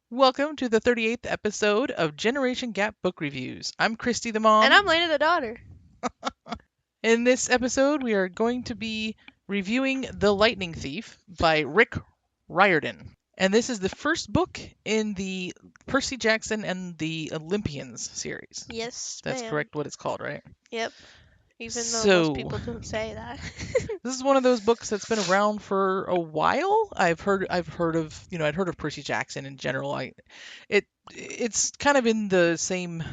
Welcome to the 38th episode of Generation Gap Book Reviews. I'm Christy the And mom. I'm Lena the daughter. In this episode, we are going to be reviewing The Lightning Thief by Rick Riordan. And this is the first book in the Percy Jackson and the Olympians series. Yes, That's ma'am. correct what it's called, right? Yep. Even though most So, people don't say that. this is one of those books that's been around for a while. I'd heard of Percy Jackson in general. It's kind of in the same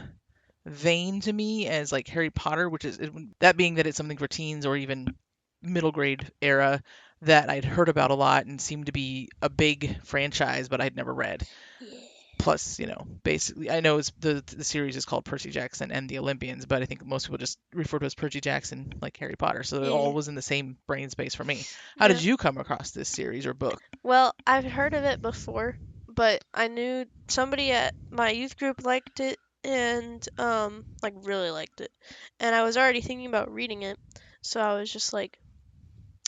vein to me as like Harry Potter, which is that being that it's something for teens or even middle grade era that I'd heard about a lot and seemed to be a big franchise, but I'd never read. Yeah. Plus, basically, I know the series is called Percy Jackson and the Olympians, but I think most people just refer to it as Percy Jackson, like Harry Potter. So it all Yeah. was in the same brain space for me. How did you come across this series or book? Well, I've heard of it before, but I knew somebody at my youth group liked it and like really liked it. And I was already thinking about reading it. So I was just like,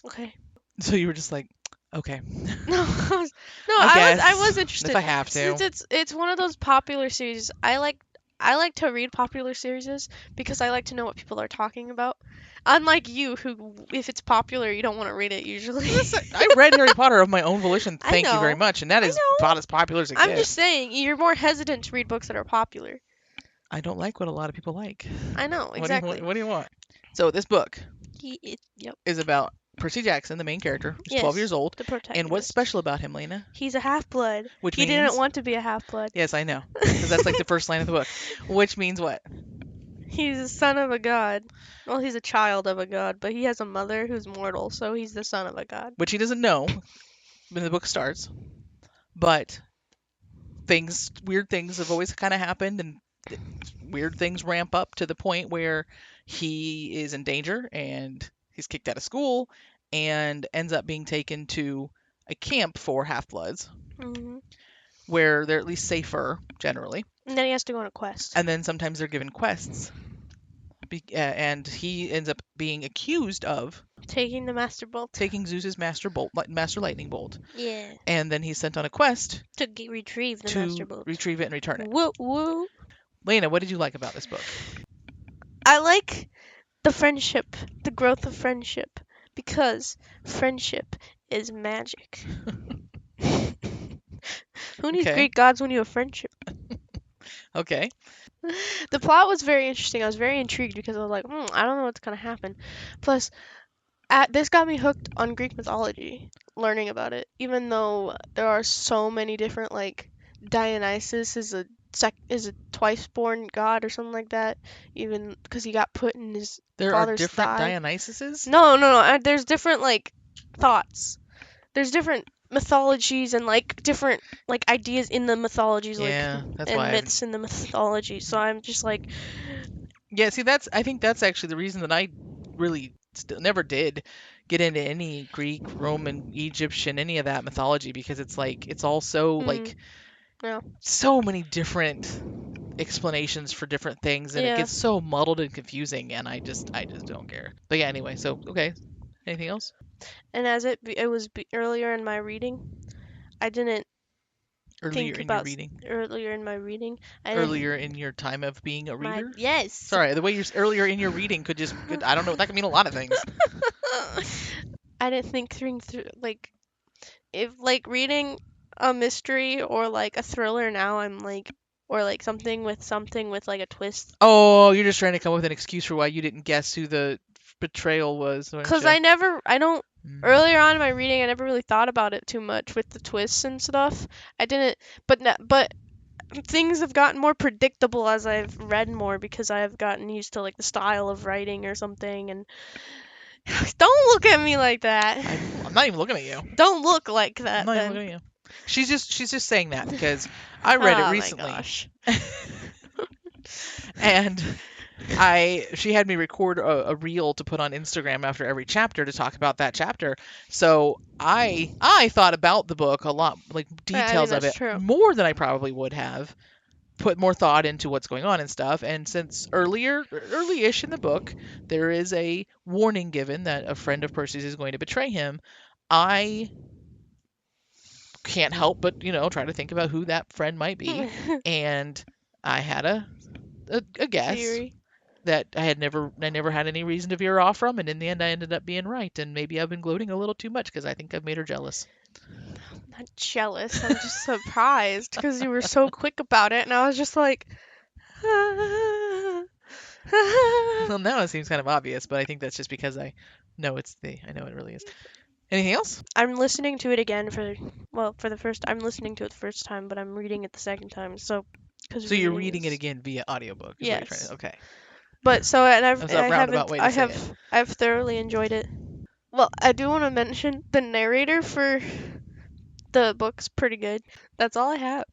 okay. So you were just like, okay, No, I I guess was interested. if I have to. Since it's one of those popular series. I like to read popular series because I like to know what people are talking about. Unlike you, who if it's popular, you don't want to read it usually. Listen, I read Harry Potter of my own volition. I Thank you very know. much, and that I is know. about as popular as it I'm just gets. saying you're more hesitant to read books that are popular. I don't like what a lot of people like. I know exactly. What do you want? So this book Yep. is about Percy Jackson, the main character, who's 12 years Yes, old. the And what's protagonist. special about him, Lena? He's a half-blood. Which He means didn't want to be a half-blood. yes, I know, because that's like the first line of the book. Which means what? He's the son of a god. Well, he's a child of a god, but he has a mother who's mortal, so he's the son of a god. Which he doesn't know when the book starts. But weird things have always kind of happened, and weird things ramp up to the point where he is in danger and he's kicked out of school and ends up being taken to a camp for half-bloods hmm where they're at least safer generally. And then he has to go on a quest. And then sometimes they're given quests. And he ends up being accused of Taking the Master Bolt. taking Zeus's Master Lightning Bolt. Yeah. And then he's sent on a quest To retrieve the Master to Bolt. retrieve it and return it. Woo woo. Lena, what did you like about this book? I like the friendship, the growth of friendship, because friendship is magic. Who needs Okay. Greek gods when you have friendship? Okay. The plot was very interesting. I was very intrigued because I was like, I don't know what's gonna happen. Plus, this got me hooked on Greek mythology, learning about it. Even though there are so many different, like Dionysus is a twice born god or something like that. Even because he got put in his There are father's different thigh. Dionysuses? No. There's different like thoughts. There's different mythologies and like different like ideas in the mythologies, Yeah, like that's and why myths in the mythology. So I'm just like, Yeah, see, I think that's actually the reason that I really never did get into any Greek, Roman, Egyptian, any of that mythology, because it's like it's all so like yeah. so many different explanations for different things, and it Yeah. gets so muddled and confusing, and I just don't care. But yeah, anyway, so okay. Anything else? And as it was earlier in my reading, I didn't Earlier think in your about reading? earlier in my reading. I didn't, Earlier in your time of being a reader? yes. Sorry, the way you're earlier in your reading I don't know, that could mean a lot of things. I didn't think through like if like reading a mystery or like a thriller now I'm like or like something with like a twist. Oh, you're just trying to come up with an excuse for why you didn't guess who the betrayal was, aren't Cause you? I don't Mm. earlier on in my reading I never really thought about it too much with the twists and stuff. I didn't, but things have gotten more predictable as I've read more because I've gotten used to like the style of writing or something. And don't look at me like that. I'm not even looking at you. Don't look like that. I'm not even Then. looking at you. She's just saying that because I read it Oh recently. my gosh. And she had me record a reel to put on Instagram after every chapter to talk about that chapter. So I thought about the book a lot, like details of it, that's true. more than I probably would have. Put more thought into what's going on and stuff. And since early-ish in the book, there is a warning given that a friend of Percy's is going to betray him, I can't help but, try to think about who that friend might be. And I had a guess Theory. that I never had any reason to veer off from, and in the end I ended up being right. And maybe I've been gloating a little too much because I think I've made her jealous. I'm not jealous. I'm just surprised because you were so quick about it, and I was just like, Well, now it seems kind of obvious, but I think that's just because I know it really is. Anything else? I'm listening to it again for the first. I'm listening to it the first time, but I'm reading it the second time. So, because So you're reading reading it is again via audiobook, is what you're trying yes. to. Okay. But so and That's a I roundabout haven't way to say it. I've thoroughly enjoyed it. Well, I do want to mention the narrator for the book's pretty good. That's all I have.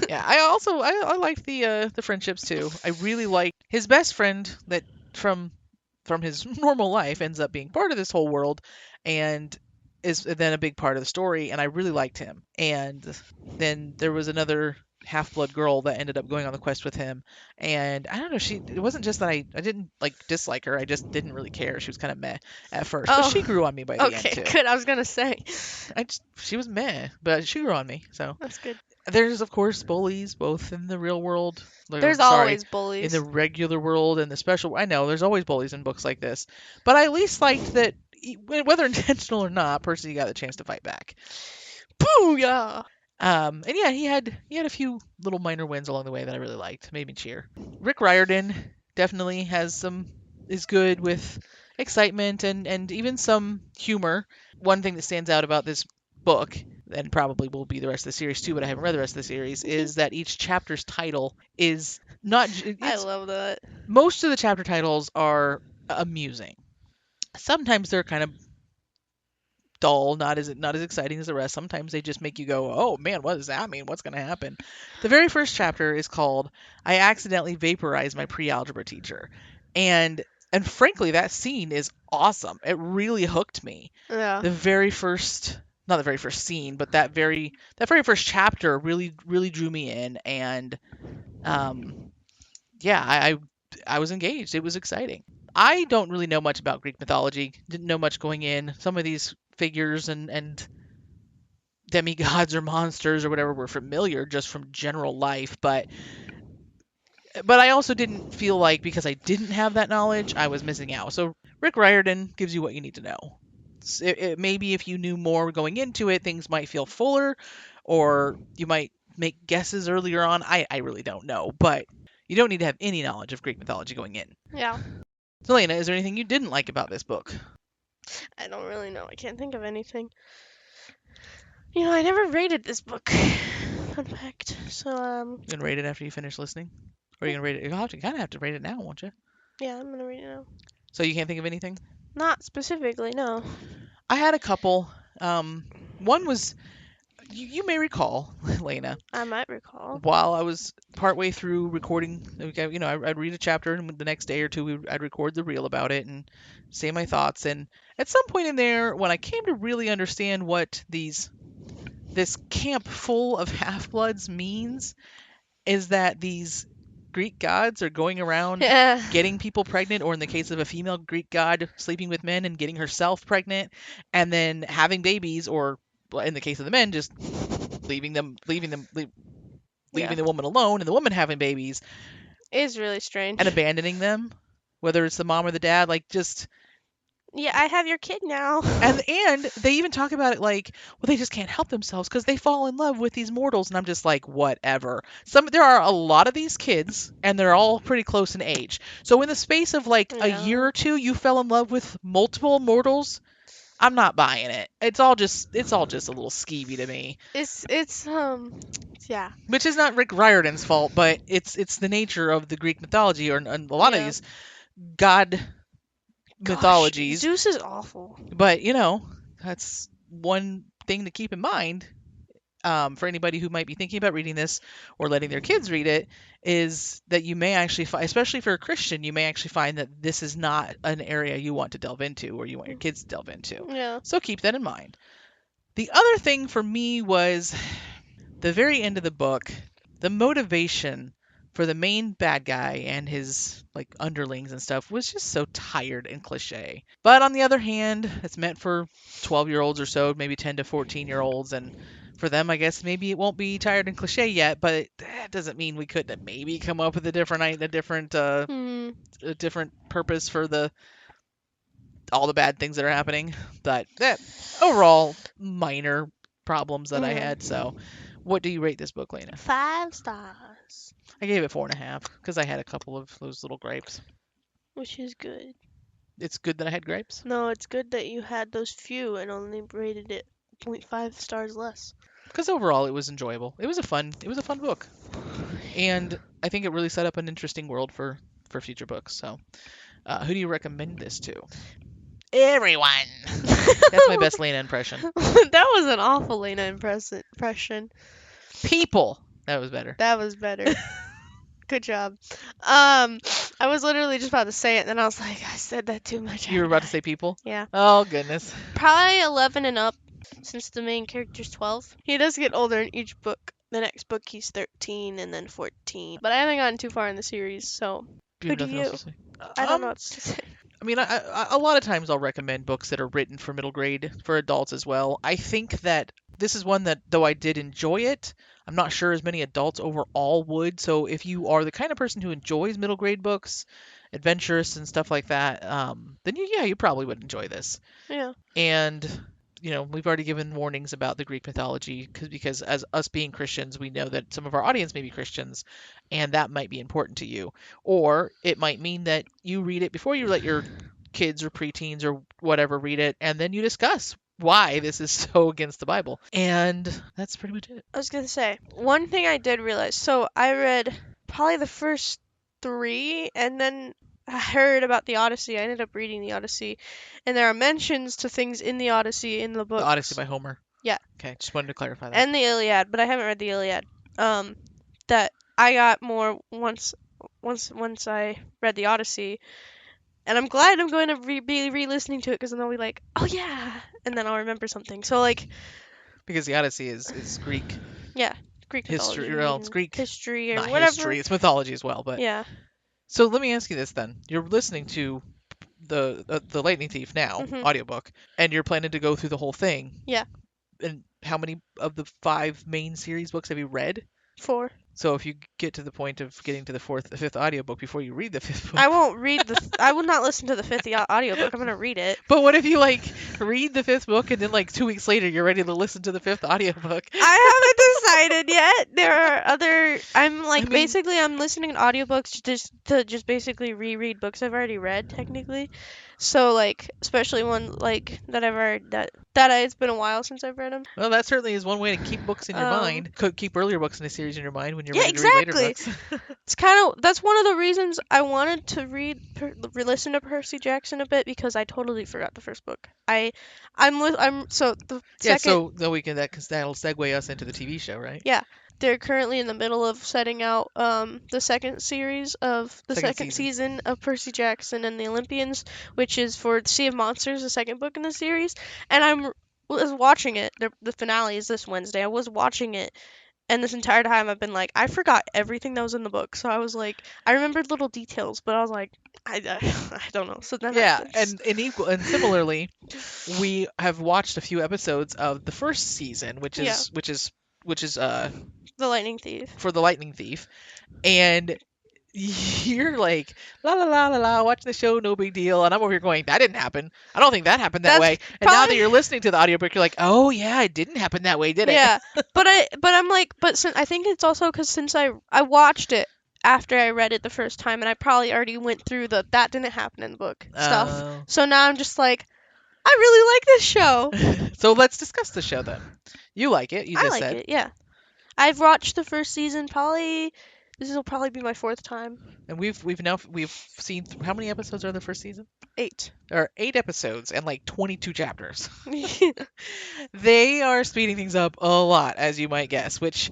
Yeah, I liked the friendships too. I really liked his best friend that from from his normal life ends up being part of this whole world and is then a big part of the story, and I really liked him. And then there was another half-blood girl that ended up going on the quest with him, and I don't know, it wasn't just that I didn't like dislike her, I just didn't really care. She was kind of meh at first, but she Oh, grew on me by the end okay, too. good. I was gonna say. She was meh, but she grew on me. So That's good. there's of course bullies both in the real world, or There's sorry, always in the bullies. regular world and the special. I know there's always bullies in books like this, but I at least liked that whether intentional or not, Percy got the chance to fight back. Booyah! And yeah, he had a few little minor wins along the way that I really liked, made me cheer. Rick Riordan definitely is good with excitement and even some humor. One thing that stands out about this book, and probably will be the rest of the series too, but I haven't read the rest of the series, is that each chapter's title is not I it's love that. most of the chapter titles are amusing. Sometimes they're kind of dull, not as exciting as the rest. Sometimes they just make you go, "Oh man, what does that mean? What's going to happen?" The very first chapter is called "I accidentally vaporized my pre-algebra teacher," and and frankly, that scene is awesome. It really hooked me. Yeah. The very first, not the very first scene, but that very first chapter really drew me in, and yeah, I was engaged. It was exciting. I don't really know much about Greek mythology. Didn't know much going in. Some of these figures and demigods or monsters or whatever were familiar just from general life, but I also didn't feel like because I didn't have that knowledge, I was missing out. So Rick Riordan gives you what you need to know. Maybe if you knew more going into it, things might feel fuller, or you might make guesses earlier on. I really don't know, but you don't need to have any knowledge of Greek mythology going in. Yeah. So, Lena, is there anything you didn't like about this book? I don't really know. I can't think of anything. I never rated this book. Fun fact. So, You gonna rate it after you finish listening, or are you gonna rate it? You'll kind of have to rate it now, won't you? yeah, I'm gonna read it now. So you can't think of anything? Not specifically, no. I had a couple. One was you may recall, Lena, I might recall. while I was partway through recording, I'd read a chapter, and the next day or two, I'd record the reel about it and say my thoughts. And at some point in there, when I came to really understand what this camp full of half-bloods means, is that these Greek gods are going around Yeah. getting people pregnant, or in the case of a female Greek god, sleeping with men and getting herself pregnant, and then having babies, or in the case of the men, just leaving Yeah. the woman alone, and the woman having babies It's really strange. and abandoning them, whether it's the mom or the dad, like just. Yeah, I have your kid now. And they even talk about it like, well, they just can't help themselves because they fall in love with these mortals, and I'm just like, whatever. There are a lot of these kids, and they're all pretty close in age. So in the space of like a year Yeah. or two, you fell in love with multiple mortals. I'm not buying it. It's all just a little skeevy to me. It's yeah. Which is not Rick Riordan's fault, but it's the nature of the Greek mythology, or and a lot of Yeah. these god Gosh, mythologies. Zeus is awful. But that's one thing to keep in mind, for anybody who might be thinking about reading this or letting their kids read it, is that you may actually find, especially for a Christian, you may actually find that this is not an area you want to delve into or you want your kids to delve into. Yeah. So keep that in mind. The other thing for me was the very end of the book, the motivation for the main bad guy and his like underlings and stuff was just so tired and cliche. But on the other hand, it's meant for 12-year-olds or so, maybe 10 to 14-year-olds, and for them, I guess maybe it won't be tired and cliche yet, but that doesn't mean we couldn't maybe come up with Hmm. a different purpose for the all the bad things that are happening. But that overall minor problems that I had. Hmm. So, what do you rate this book, Lena? 5 stars, I gave it 4.5 because I had a couple of those little gripes. which is good. It's good that I had gripes No, it's good that you had those few and only rated it 0.5 stars less. because overall it was enjoyable. It was a fun book, and I think it really set up an interesting world for future books. So, who do you recommend this to? Everyone. That's my best Lena impression. That was an awful Lena impression. People. That was better. That was better. Good job. I was literally just about to say it, and then I was like, I said that too much. You were about to say people? Yeah. Oh goodness. Probably 11 and up, since the main character's 12. He does get older in each book. The next book he's 13 and then 14. But I haven't gotten too far in the series, so You who have do nothing you? else to say? I don't know what to say. I mean, a lot of times I'll recommend books that are written for middle grade for adults as well. I think that this is one that, though I did enjoy it, I'm not sure as many adults overall would. So if you are the kind of person who enjoys middle grade books, adventurous and stuff like that, then you probably would enjoy this. Yeah. And we've already given warnings about the Greek mythology because as us being Christians, we know that some of our audience may be Christians, and that might be important to you. Or it might mean that you read it before you let your kids or preteens or whatever read it, and then you discuss why this is so against the Bible. And that's pretty much it. I was gonna say, one thing I did realize, so I read probably the first 3, and then I heard about the Odyssey. I ended up reading the Odyssey, and there are mentions to things in the Odyssey in the The Odyssey books. by Homer. Yeah. Okay, just wanted to clarify that. And the Iliad, but I haven't read the Iliad. That I got more once I read the Odyssey, and I'm glad I'm going to be re-listening to it because then I'll be like, oh yeah, and then I'll remember something. So like, Because the Odyssey is Greek yeah, Greek history. mythology, Well, it's and Greek, history or not whatever. history. It's mythology as well. But Yeah. so let me ask you this then: you're listening to the Lightning Thief now Mhm. audiobook, and you're planning to go through the whole thing. Yeah. And how many of the 5 main series books have you read? 4. So if you get to the point of getting to the 5th audiobook before you read the 5th book. I won't read the. I will not listen to the 5th audiobook. I'm gonna read it. But what if you like read the 5th book and then like 2 weeks later you're ready to listen to the 5th audiobook? I haven't decided yet. There are other. I'm like I mean- basically I'm listening to audiobooks just basically reread books I've already read technically. So like especially one like that I've already it's been a while since I've read them. Well, that certainly is one way to keep books in your mind. Keep earlier books in the series in your mind when you're Yeah, ready to read later exactly. books. It's kind of that's one of the reasons I wanted to listen to Percy Jackson a bit because I totally forgot the first book. I'm so the Yeah, second. so then we can because that'll segue us into the TV show, right? Yeah. They're currently in the middle of setting out the second series of the second season of Percy Jackson and the Olympians, which is for Sea of Monsters, the second book in the series. And was watching it. The finale is this Wednesday. I was watching it, and this entire time I've been like, I forgot everything that was in the book. So I was like, I remembered little details, but I was like, I don't know. So then Yeah, and similarly, we have watched a few episodes of the first season, which is the Lightning Thief. for the Lightning Thief, and you're like la la la la la watching the show, no big deal, and I'm over here going, that didn't happen. I don't think that happened that That's way. And now that probably- you're listening to the audiobook, you're like, oh yeah, it didn't happen that way, did it? Yeah, but I'm like, I think it's also because since I watched it after I read it the first time, and I probably already went through that didn't happen in the book stuff. Oh. So now I'm just like, I really like this show. So let's discuss the show then. You like it? You I just like said. it. Yeah, I've watched the first season. This will probably be my 4th time. And we've seen how many episodes are in the first season? 8. There are 8 episodes and like 22 chapters. They are speeding things up a lot, as you might guess, which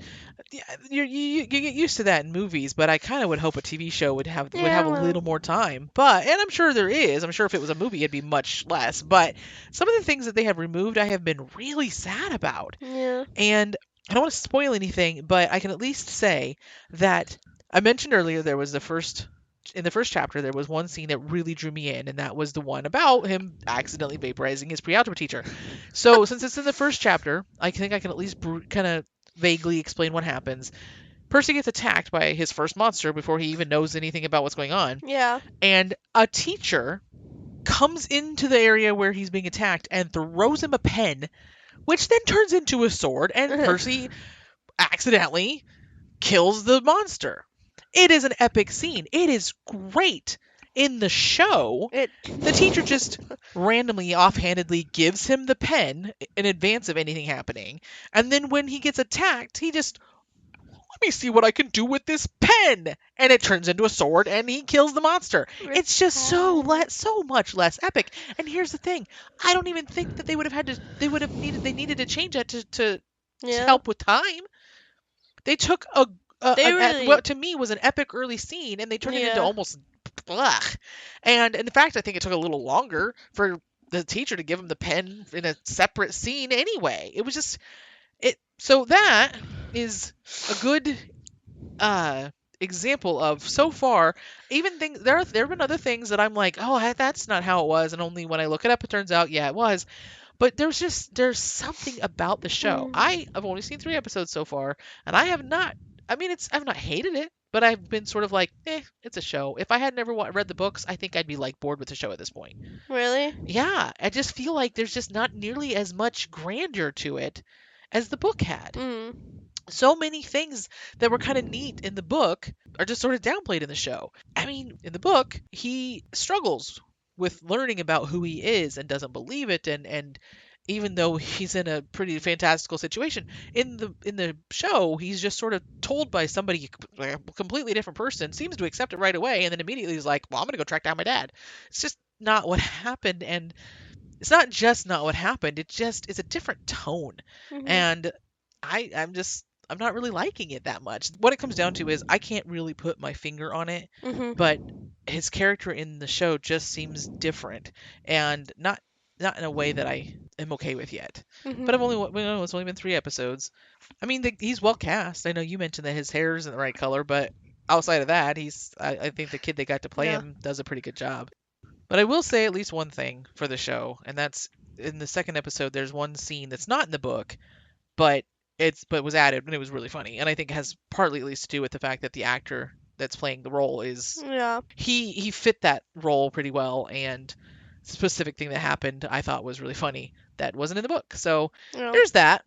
you get used to that in movies, but I kind of would hope a TV show would have a little more time. And I'm sure there is. I'm sure if it was a movie, it'd be much less. But some of the things that they have removed, I have been really sad about. Yeah. And I don't want to spoil anything, but I can at least say that I mentioned earlier there was in the first chapter there was one scene that really drew me in, and that was the one about him accidentally vaporizing his pre-algebra teacher. So since it's in the first chapter, I think I can at least kind of vaguely explain what happens. Percy gets attacked by his first monster before he even knows anything about what's going on, Yeah. and a teacher comes into the area where he's being attacked and throws him a pen, which then turns into a sword, and Percy accidentally kills the monster. It is an epic scene. It is great. In the show, It. the teacher just randomly, offhandedly gives him the pen in advance of anything happening. And then when he gets attacked, he just, let me see what I can do with this pen. And it turns into a sword and he kills the monster. It's just so much less epic. And here's the thing. I don't even think that they needed to change that to Yeah. help with time. They took They really. what to me was an epic early scene, and they turned it into Yeah. almost blah. And in fact, I think it took a little longer for the teacher to give him the pen in a separate scene anyway. It was just it. So that is a good example of so far. Even things there have been other things that I'm like, oh, that's not how it was, and only when I look it up, it turns out, yeah, it was. But there's something about the show. Mm. I've only seen 3 episodes so far, and I have not. I mean, I've not hated it, but I've been sort of like, it's a show. If I had never read the books, I think I'd be like bored with the show at this point. Really? Yeah, I just feel like there's just not nearly as much grandeur to it as the book had. Mm. So many things that were kind of neat in the book are just sort of downplayed in the show. I mean, in the book, he struggles with learning about who he is and doesn't believe it, and even though he's in a pretty fantastical situation, in the show, he's just sort of told by somebody, a completely different person, seems to accept it right away, and then immediately he's like, well, I'm going to go track down my dad. It's just not what happened, and it's not just not what happened, it just is a different tone. Mhm. And I'm not really liking it that much. What it comes down to is I can't really put my finger on it, Mhm. but his character in the show just seems different, and not in a way that I am okay with yet. Mhm. But it's only been 3 episodes. I mean, he's well cast. I know you mentioned that his hair isn't the right color, but outside of that, I think the kid that got to play Yeah. him does a pretty good job. But I will say at least one thing for the show, and that's in the second episode. There's one scene that's not in the book, but was added and it was really funny, and I think it has partly at least to do with the fact that the actor that's playing the role is Yeah. he fit that role pretty well, and the specific thing that happened I thought was really funny that wasn't in the book. So Yeah. there's that.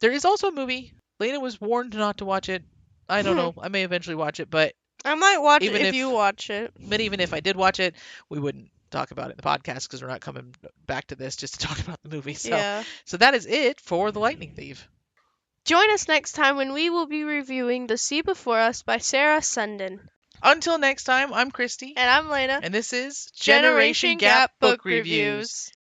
There is also a movie. Lena was warned not to watch it. I don't know. I may eventually watch it, but I might watch even it if if you watch it. but even if I did watch it, we wouldn't talk about it in the podcast because we're not coming back to this just to talk about the movie. So Yeah. so that is it for The Lightning Thief. Join us next time when we will be reviewing The Sea Before Us by Sarah Sundin. Until next time, I'm Christy, And I'm Lena. and this is Generation Gap Book Reviews.